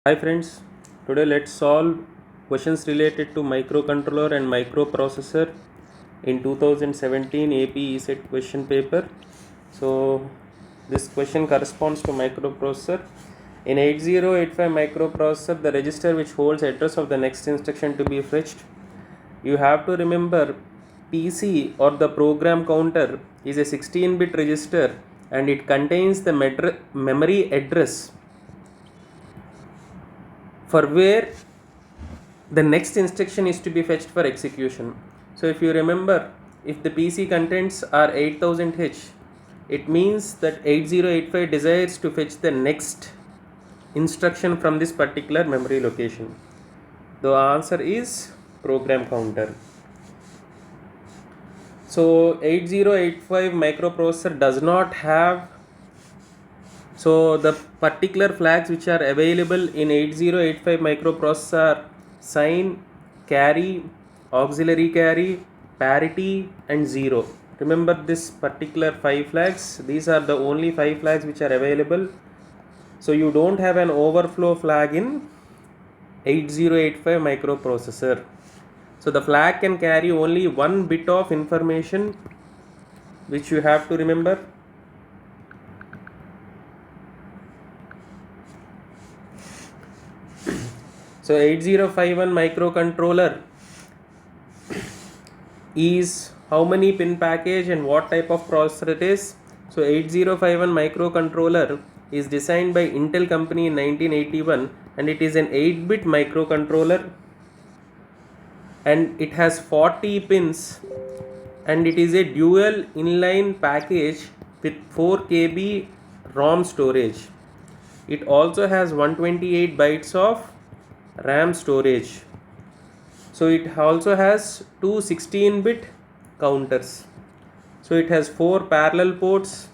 Hi friends, today let's solve questions related to microcontroller and microprocessor in 2017 AP ESET question paper. So this question corresponds to microprocessor. In 8085 microprocessor, the register which holds address of the next instruction to be fetched. You have to remember PC or the program counter is a 16-bit register and it contains the memory address for where the next instruction is to be fetched for execution. So if you remember, if the PC contents are 8000H, it means that 8085 desires to fetch the next instruction from this particular memory location. The answer is program counter. So 8085 microprocessor does not have, so the particular flags which are available in 8085 microprocessor are sign, carry, auxiliary carry, parity and 0. Remember this particular 5 flags. These are the only 5 flags which are available. So you don't have an overflow flag in 8085 microprocessor. So the flag can carry only one bit of information, which you have to remember. So 8051 microcontroller is how many pin package and what type of processor it is. So 8051 microcontroller is designed by Intel company in 1981 and it is an 8-bit microcontroller and it has 40 pins and it is a dual inline package with 4 KB ROM storage. It also has 128 bytes of RAM storage. So it also has two 16-bit counters. So it has 4 parallel ports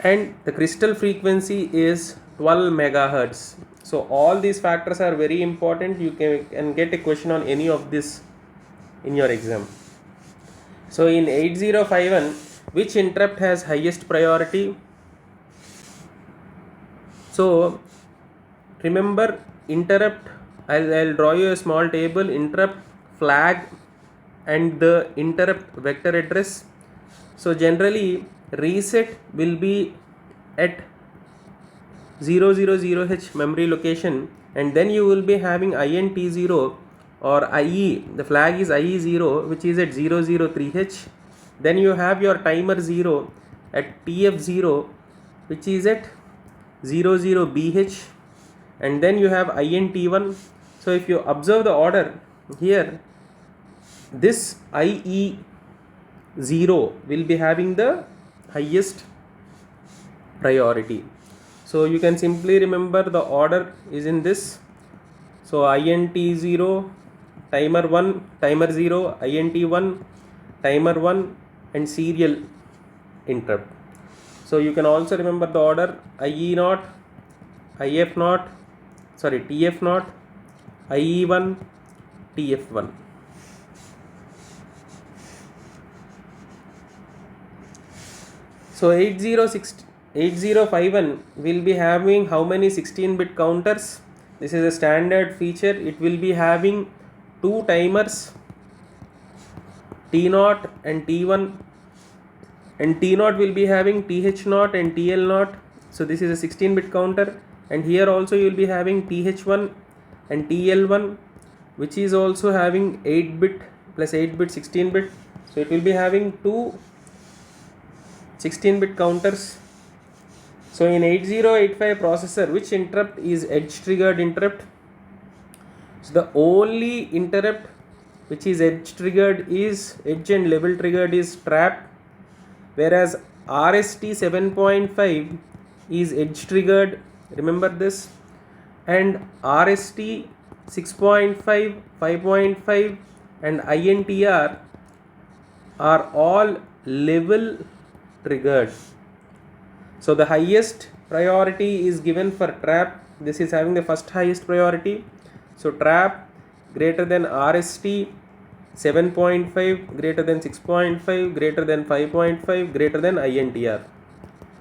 and the crystal frequency is 12 megahertz. So all these factors are very important. You can get a question on any of this in your exam. So in 8051, which interrupt has highest priority? So remember interrupt, I'll draw you a small table, interrupt, flag and the interrupt vector address. So generally reset will be at 000H memory location and then you will be having INT0 or IE, the flag is IE0 which is at 003H. Then you have your timer 0 at TF0 which is at 00BH and then you have INT1. So if you observe the order here, this IE0 will be having the highest priority. So you can simply remember the order is in this. So INT0, timer 1, timer 0, INT1, timer 1 and serial interrupt. So you can also remember the order IE0, IF0, sorry TF0, IE1, TF1. So 8051 will be having how many 16-bit counters? This is a standard feature. It will be having two timers T0 and T1 and T0 will be having TH0 and TL0. So this is a 16-bit counter and here also you will be having TH1 and TL1 which is also having 8-bit plus 8-bit 16-bit. So it will be having two 16-bit counters. So in 8085 processor, which interrupt is edge triggered interrupt? So the only interrupt which is edge triggered is edge and level triggered is trap, whereas RST 7.5 is edge triggered, remember this, and RST 6.5, 5.5 and INTR are all level triggered. So the highest priority is given for trap. This is having the first highest priority. So trap greater than RST 7.5, greater than 6.5, greater than 5.5, greater than INTR.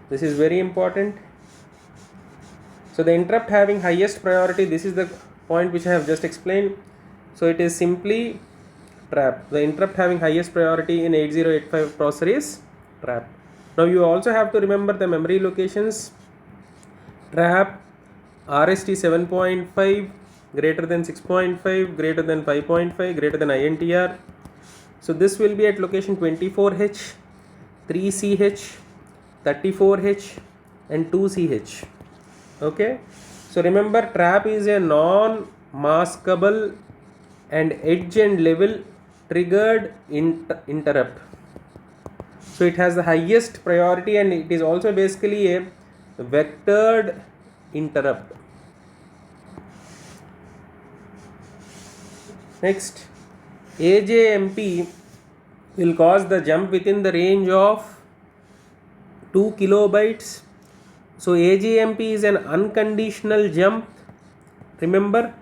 This is very important. So the interrupt having highest priority, this is the point which I have just explained. So it is simply trap. The interrupt having highest priority in 8085 processor is trap. Now you also have to remember the memory locations. Trap RST 7.5 greater than 6.5 greater than 5.5 greater than INTR. So this will be at location 24H, 3CH, 34H and 2CH. Okay, so remember trap is a non-maskable and edge and level triggered interrupt. So it has the highest priority and it is also basically a vectored interrupt. Next, AJMP will cause the jump within the range of 2 kilobytes. So AJMP is an unconditional jump. Remember,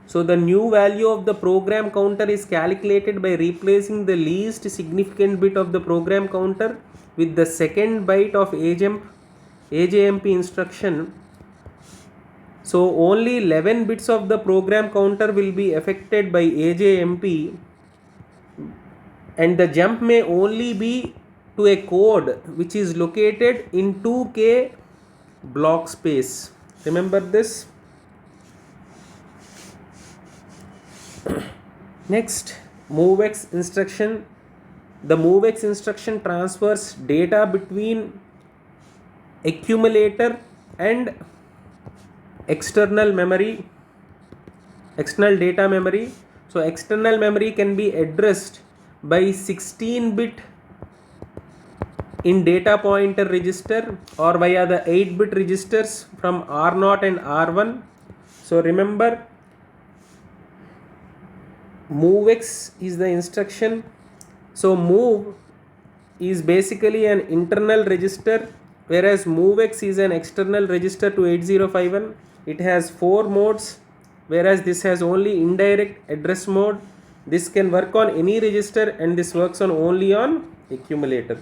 so the new value of the program counter is calculated by replacing the least significant bit of the program counter with the second byte of AJMP instruction. So only 11 bits of the program counter will be affected by AJMP, and the jump may only be to a code which is located in 2K block space. Remember this. Next, MOVX instruction. The MOVX instruction transfers data between accumulator and external data memory. So external memory can be addressed by 16-bit in data pointer register or via the 8-bit registers from R0 and R1. So remember, MOVX is the instruction. So move is basically an internal register, whereas MOVX is an external register to 8051. It has 4 modes, whereas this has only indirect address mode. This can work on any register and this works on only on accumulator.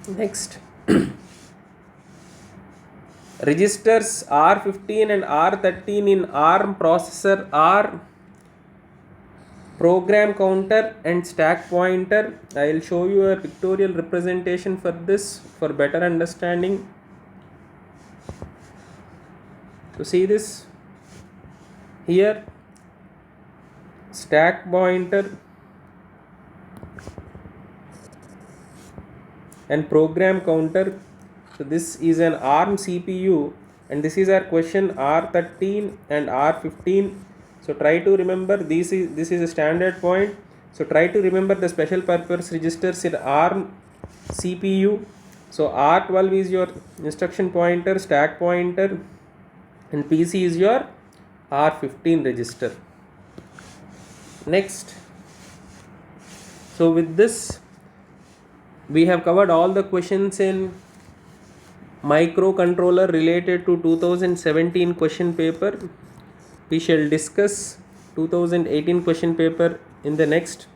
Next, registers R15 and R13 in ARM processor are program counter and stack pointer. I will show you a pictorial representation for this for better understanding. So see this here, stack pointer and program counter. So this is an ARM CPU and this is our question R13 and R15. So try to remember, this is a standard point. So try to remember the special purpose registers in ARM CPU. So R12 is your instruction pointer, stack pointer, and PC is your R15 register. Next, so with this we have covered all the questions in microcontroller related to 2017 question paper. We shall discuss 2018 question paper in the next